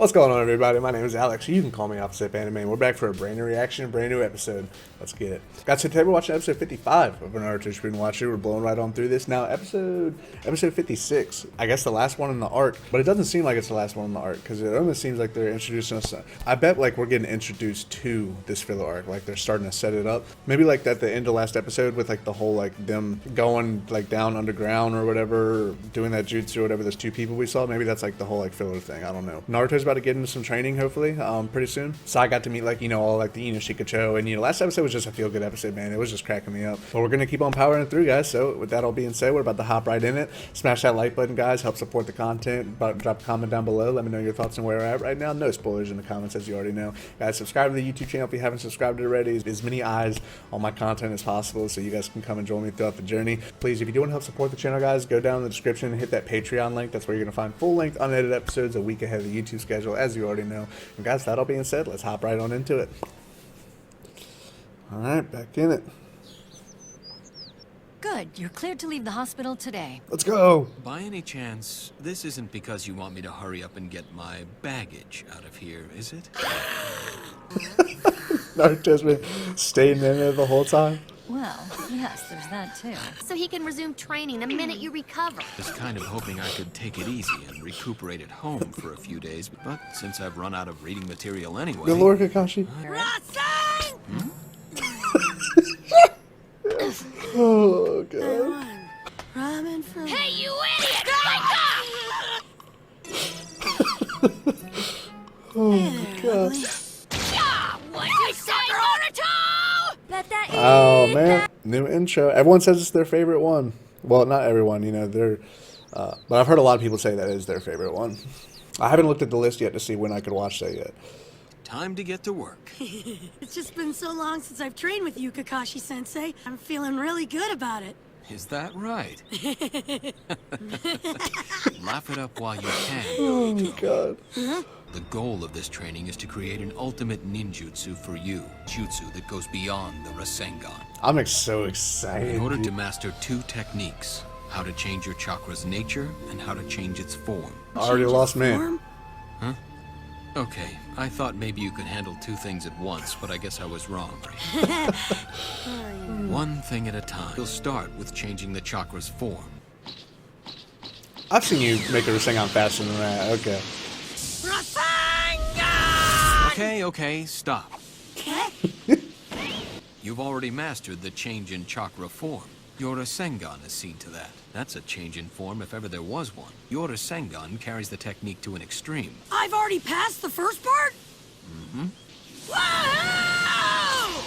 What's going on, everybody? My name is Alex. You can call me Opposite Anime, and we're back for a brand new reaction, brand new episode. Let's get it. Guys, so today we're watching episode 55 of Naruto Shippuden Watcher. We're blowing right on through this. Now, episode 56. I guess the last one in the arc, but it doesn't seem like it's the last one in the arc, because it almost seems like they're introducing us. I bet, like, we're getting introduced to this filler arc. Like, they're starting to set it up. Maybe, like, at the end of last episode with, like, the whole, like, them going, like, down underground or whatever, doing that jutsu or whatever, those two people we saw. Maybe that's, like, the whole, like, filler thing. I don't know. Naruto's about to get into some training, hopefully, pretty soon. So I got to meet, like, you know, all, like, the Shikacho, and, you know, last episode was just a feel-good episode, man. It was just cracking me up. But we're gonna keep on powering through, guys. So with that all being said, we're about to hop right in it. Smash that like button, guys. Help support the content. Drop a comment down below. Let me know your thoughts on where we're at right now. No spoilers in the comments, as you already know. Guys, subscribe to the YouTube channel if you haven't subscribed already. As many eyes on my content as possible, so you guys can come and join me throughout the journey. Please, if you do want to help support the channel, guys, go down in the description and hit that Patreon link. That's where you're gonna find full-length, unedited episodes a week ahead of the YouTube schedule, as you already know. And guys, that all being said, let's hop right on into it. All right, back in it. Good. You're cleared to leave the hospital today. Let's go. By any chance, this isn't because you want me to hurry up and get my baggage out of here, is it? Naruto's been staying in there the whole time. Well, yes, there's that too. So he can resume training the minute you recover. Just kind of hoping I could take it easy and recuperate at home for a few days, but since I've run out of reading material anyway... Good Lord, Kakashi. Oh, God. Hey, you idiot! Wake up! Oh, God. Ah, what you say, Naruto? Bet that Oh, man. New intro. Everyone says it's their favorite one. Well, not everyone, you know, they're... but I've heard a lot of people say that is their favorite one. I haven't looked at the list yet to see when I could watch that yet. Time to get to work. It's just been so long since I've trained with you, Kakashi-sensei. I'm feeling really good about it. Is that right? Laugh it up while you can. Oh, God. The goal of this training is to create an ultimate ninjutsu for you. Jutsu that goes beyond the Rasengan. I'm so excited. In order to master two techniques, how to change your chakra's nature and how to change its form. I already lost me. Huh? Okay, I thought maybe you could handle two things at once, but I guess I was wrong. One thing at a time. You'll start with changing the chakra's form. I've seen you make her sing on faster than that. Okay. Okay, stop. You've already mastered the change in chakra form. Your Rasengan has seen to that. That's a change in form if ever there was one. Your Rasengan carries the technique to an extreme. I've already passed the first part? Mm-hmm. Whoa!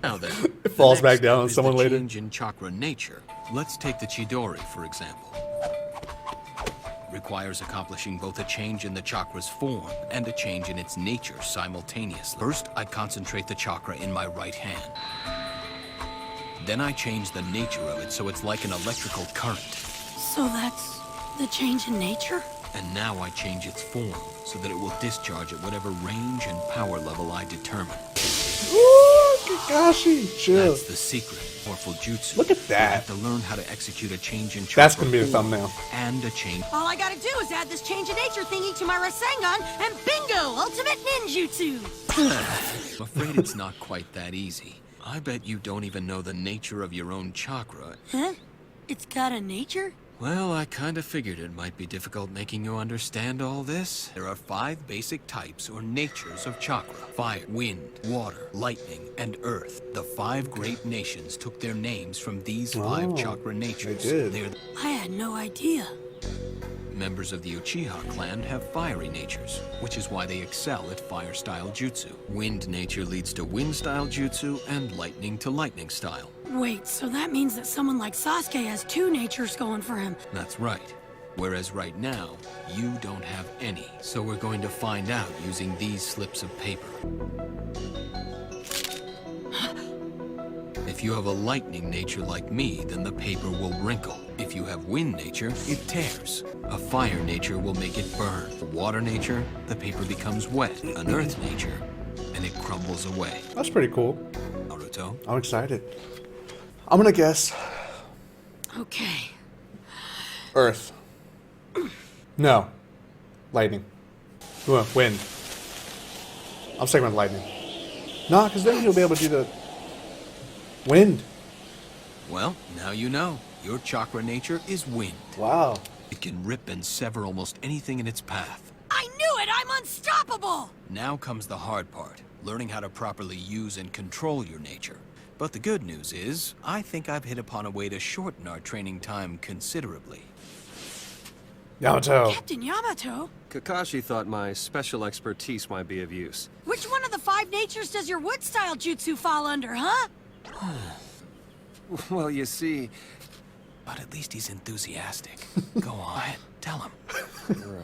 Now then, It falls the back next down step on is someone the later. Change in chakra nature. Let's take the Chidori, for example. Requires accomplishing both a change in the chakra's form and a change in its nature simultaneously. First, I concentrate the chakra in my right hand. Then I change the nature of it so it's like an electrical current. So that's the change in nature? And now I change its form so that it will discharge at whatever range and power level I determine. Ooh, Kakashi, chill. That's the secret. Powerful jutsu. Look at You that. have to learn how to execute a change in chakra That's gonna be the form thumbnail. and a change. All I gotta do is add this change in nature thingy to my Rasengan, and bingo! Ultimate ninjutsu! I'm afraid it's not quite that easy. I bet you don't even know the nature of your own chakra. Huh? It's got a nature? Well, I kind of figured it might be difficult making you understand all this. There are 5 basic types or natures of chakra. Fire, wind, water, lightning, and earth. The 5 great nations took their names from these 5 chakra natures. they did. They're I had no idea. Members of the Uchiha clan have fiery natures, which is why they excel at fire-style jutsu. Wind nature leads to wind-style jutsu, and lightning to lightning style. Wait, so that means that someone like Sasuke has 2 natures going for him. That's right. Whereas right now, you don't have any. So we're going to find out using these slips of paper. If you have a lightning nature like me, then the paper will wrinkle. If you have wind nature, it tears. A fire nature will make it burn. A water nature, the paper becomes wet. An earth nature, and it crumbles away. That's pretty cool. Naruto? I'm excited. I'm gonna guess Okay. Earth. No. Lightning. Wind. I'm sticking with lightning. Nah, because then he'll be able to do the wind. Well, now you know. Your chakra nature is wind. Wow. It can rip and sever almost anything in its path. I knew it! I'm unstoppable! Now comes the hard part, learning how to properly use and control your nature. But the good news is, I think I've hit upon a way to shorten our training time considerably. Yamato. Captain Yamato? Kakashi thought my special expertise might be of use. Which one of the 5 natures does your wood-style jutsu fall under, huh? Well, you see... But at least he's enthusiastic. Go on, tell him. Right.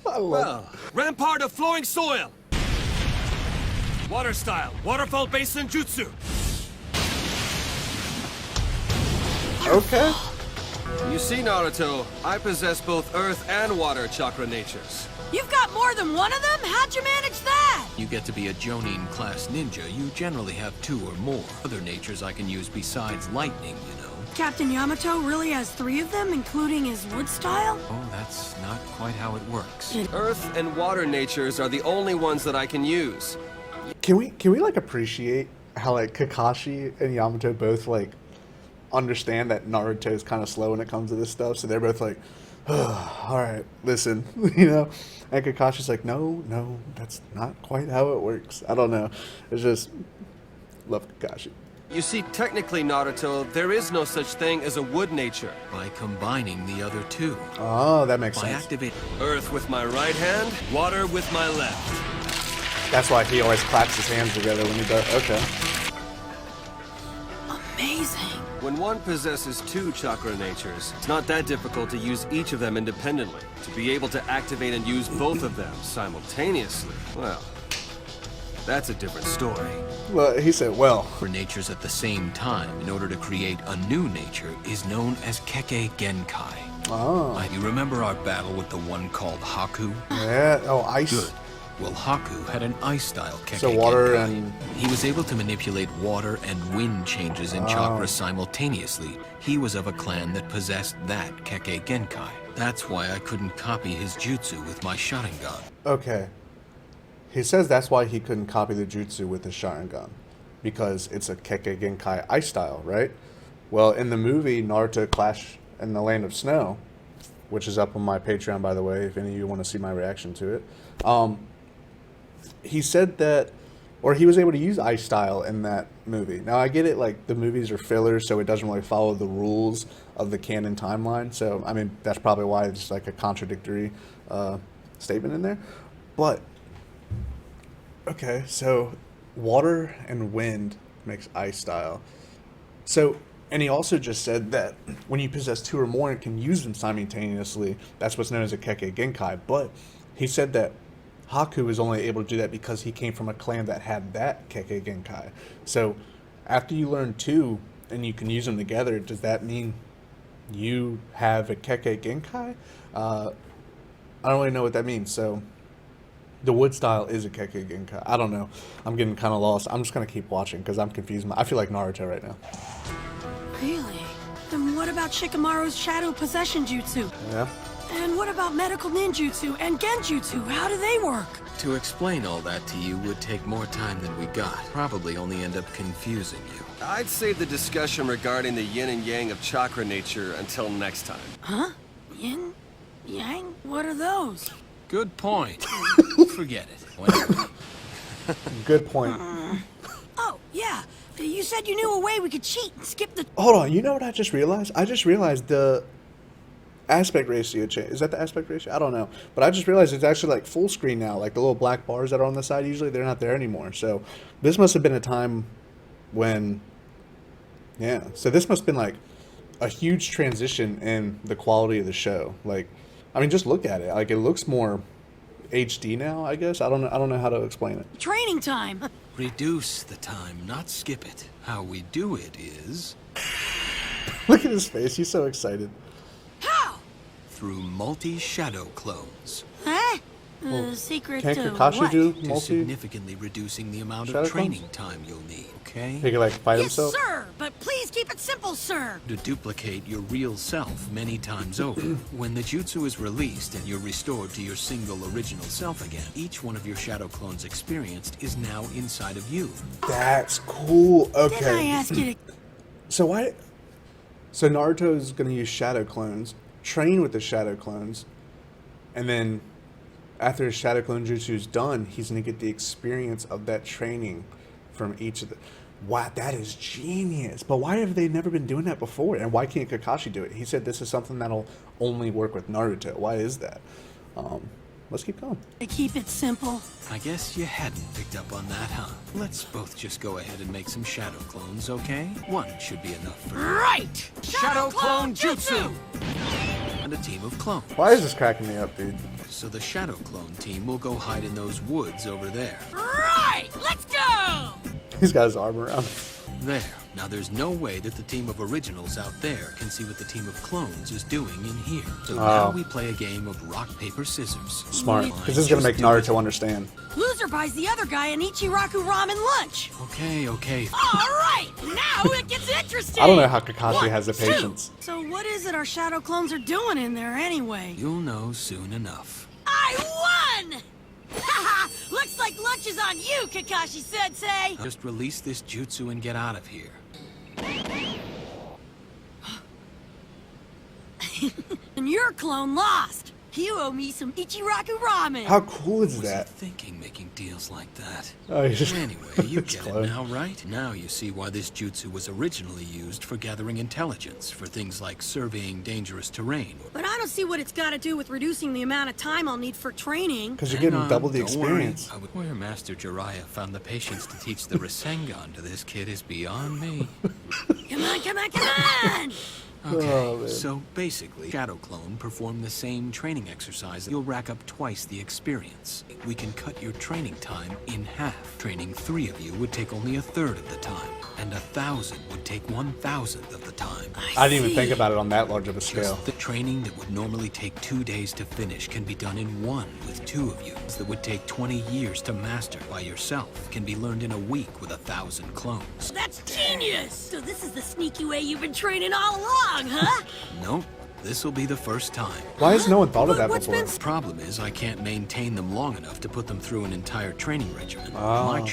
I love Well, Rampart of Flowing Soil! Water style, waterfall basin jutsu. Okay. You see, Naruto, I possess both earth and water chakra natures. You've got more than one of them? How'd you manage that? You get to be a Jonin class ninja, you generally have 2 or more. Other natures I can use besides lightning, you know. Captain Yamato really has 3 of them, including his wood style? Oh, that's not quite how it works. Earth and water natures are the only ones that I can use. Can we like appreciate how like Kakashi and Yamato both like understand that Naruto is kind of slow when it comes to this stuff, so they're both like, oh, all right, listen, you know, and Kakashi's like, no, that's not quite how it works. I don't know. It's just love Kakashi. You see, technically, Naruto, there is no such thing as a wood nature. By combining the other 2. Oh, that makes By sense. activating... Earth with my right hand, water with my left. That's why he always claps his hands together when he does. Okay. Amazing. When one possesses 2 chakra natures, it's not that difficult to use each of them independently. To be able to activate and use both of them simultaneously, well, that's a different story. Well, he said, well. For natures at the same time in order to create a new nature is known as Kekkei Genkai. Oh. You remember our battle with the one called Haku? Yeah. Oh, ice. Good. Well, Haku had an ice-style Kekkei So water Genkai. and... He was able to manipulate water and wind changes in chakra simultaneously. He was of a clan that possessed that Kekkei Genkai. That's why I couldn't copy his jutsu with my Sharingan. Okay. He says that's why he couldn't copy the jutsu with his Sharingan. Because it's a Kekkei Genkai ice style, right? Well, in the movie Naruto Clash in the Land of Snow, which is up on my Patreon, by the way, if any of you want to see my reaction to it, he said that, or he was able to use ice style in that movie. Now, I get it, like, the movies are fillers, so it doesn't really follow the rules of the canon timeline. So, I mean, that's probably why it's like a contradictory statement in there. But, okay, so water and wind makes ice style. So, and he also just said that when you possess 2 or more and can use them simultaneously, that's what's known as a Kekkei Genkai. But he said that Haku was only able to do that because he came from a clan that had that Kekkei Genkai. So, after you learn 2 and you can use them together, does that mean you have a Kekkei Genkai? I don't really know what that means. So, the wood style is a Kekkei Genkai. I don't know. I'm getting kind of lost. I'm just going to keep watching because I'm confused. I feel like Naruto right now. Really? Then what about Shikamaru's shadow possession jutsu? Yeah. And what about medical ninjutsu and genjutsu? How do they work? To explain all that to you would take more time than we got. Probably only end up confusing you. I'd save the discussion regarding the yin and yang of chakra nature until next time. Huh? Yin? Yang? What are those? Good point. Forget it. Whatever. Good point. Oh, yeah. You said you knew a way we could cheat and skip the... Hold on. You know what I just realized? I just realized the aspect ratio change. Is that the aspect ratio? I don't know. But I just realized it's actually like full screen now. Like the little black bars that are on the side, usually they're not there anymore. So this must have been a time when... Yeah. So this must have been like a huge transition in the quality of the show. Like, I mean, just look at it. Like, it looks more HD now, I guess. I don't know how to explain it. Training time. Reduce the time, not skip it. How we do it is... Look at his face. He's so excited. How? through multi-shadow clones. Huh? Secret Can't to Kakashi what? do To multi? significantly reducing the amount Shadow of training clones? time you'll need, okay? He can like fight Yes, himself. sir. But Please keep it simple, sir. To duplicate your real self many times over. When the jutsu is released and you're restored to your single original self again, each one of your shadow clones experienced is now inside of you. That's cool. Okay. Didn't I ask you to... So why? So Naruto's gonna use shadow clones, train with the shadow clones, and then after his shadow clone jutsu's done, he's gonna get the experience of that training from each of the. Wow, that is genius. But why have they never been doing that before? And why can't Kakashi do it? He said this is something that'll only work with Naruto. Why is that? Let's keep going. To keep it simple. I guess you hadn't picked up on that, huh? Let's both just go ahead and make some shadow clones, okay? One should be enough for you. Right! Shadow Clone Jutsu! And a team of clones. Why is this cracking me up, dude? So the shadow clone team will go hide in those woods over there. Right! Let's go! He's got his arm around. There. Now there's no way that the team of originals out there can see what the team of clones is doing in here. So now we play a game of rock, paper, scissors. Smart. Because this is going to make Naruto understand. Loser buys the other guy an Ichiraku ramen lunch. Okay. All right! Now it gets interesting! I don't know how Kakashi has the patience. So what is it our shadow clones are doing in there anyway? You'll know soon enough. I won! Haha! Looks like lunch is on you, Kakashi-sensei! Just release this jutsu and get out of here. And your clone lost. You owe me some Ichiraku ramen. How cool is What's he that? thinking making deals like that? Oh, he's just Anyway, you it's get it clone. now, right? Now you see why this jutsu was originally used for gathering intelligence, for things like surveying dangerous terrain. But I don't see what it's got to do with reducing the amount of time I'll need for training. Because you're Hang getting on, double the don't experience. worry. Where Master Jiraiya found the patience to teach the Rasengan to this kid is beyond me. Come on! Okay, Oh, man. so basically, Shadow Clone perform the same training exercise. You'll rack up twice the experience. We can cut your training time in half. Training 3 of you would take only 1/3 of the time, and 1,000 would take 1,000th of the time. I didn't even think about it on that large of a scale. The training that would normally take 2 days to finish can be done in 1 with 2 of you. That would take 20 years to master by yourself can be learned in a week with 1,000 clones. That's genius! So this is the sneaky way you've been training all along, huh? Nope, this'll be the first time. Why has no one thought of that What's before? The problem is I can't maintain them long enough to put them through an entire training regimen.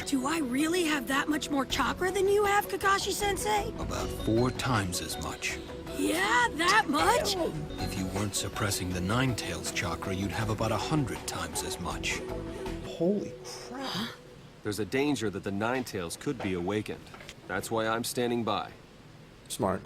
Do I really have that much more chakra than you have, Kakashi-sensei? About 4 times as much. Yeah, that much? If you weren't suppressing the Ninetails chakra, you'd have about 100 times as much. Holy crap. There's a danger that the Ninetails could be awakened. That's why I'm standing by. Smart.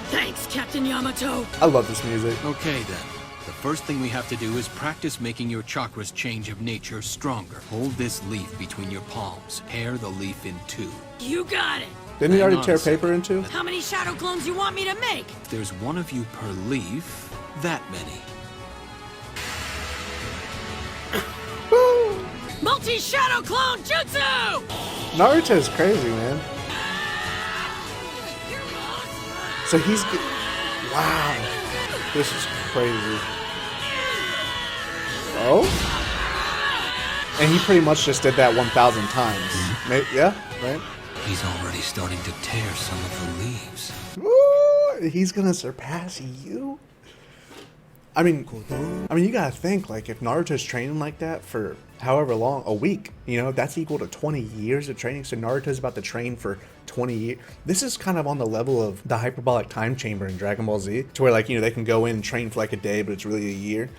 Thanks, Captain Yamato. I love this music. Okay then. The first thing we have to do is practice making your chakra's change of nature stronger. Hold this leaf between your palms. Tear the leaf in 2. You got it. Didn't he Hang already on tear a second. paper into? How many shadow clones you want me to make? If there's 1 of you per leaf, that many. Multi-shadow clone jutsu! Naruto's crazy, man. So he's... Wow. This is crazy. Oh? And he pretty much just did that 1,000 times. Yeah, right? He's already starting to tear some of the leaves. Ooh, he's gonna surpass you? I mean, you gotta think, like, if Naruto's training like that for however long, a week, you know, that's equal to 20 years of training. So Naruto's about to train for 20 years. This is kind of on the level of the hyperbolic time chamber in Dragon Ball Z, to where, like, you know, they can go in and train for like a day, but it's really a year.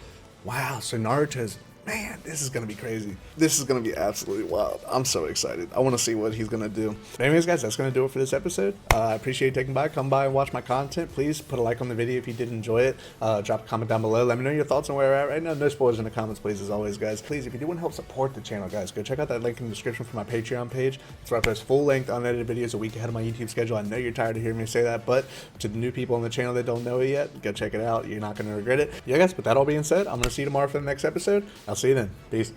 Wow, so Naruto's, man, this is gonna be crazy. This is gonna be absolutely wild. I'm so excited. I want to see what he's gonna do. But anyways, guys, that's gonna do it for this episode. I appreciate you taking by. Come by and watch my content. Please put a like on the video if you did enjoy it. Drop a comment down below. Let me know your thoughts on where we're at right now. No spoilers in the comments, please, as always, guys. Please, if you do want to help support the channel, guys, go check out that link in the description for my Patreon page. It's where I post full-length, unedited videos a week ahead of my YouTube schedule. I know you're tired of hearing me say that, but to the new people on the channel that don't know it yet, go check it out. You're not gonna regret it. Yeah, guys, with that all being said, I'm gonna see you tomorrow for the next episode. I'll see you then. Peace.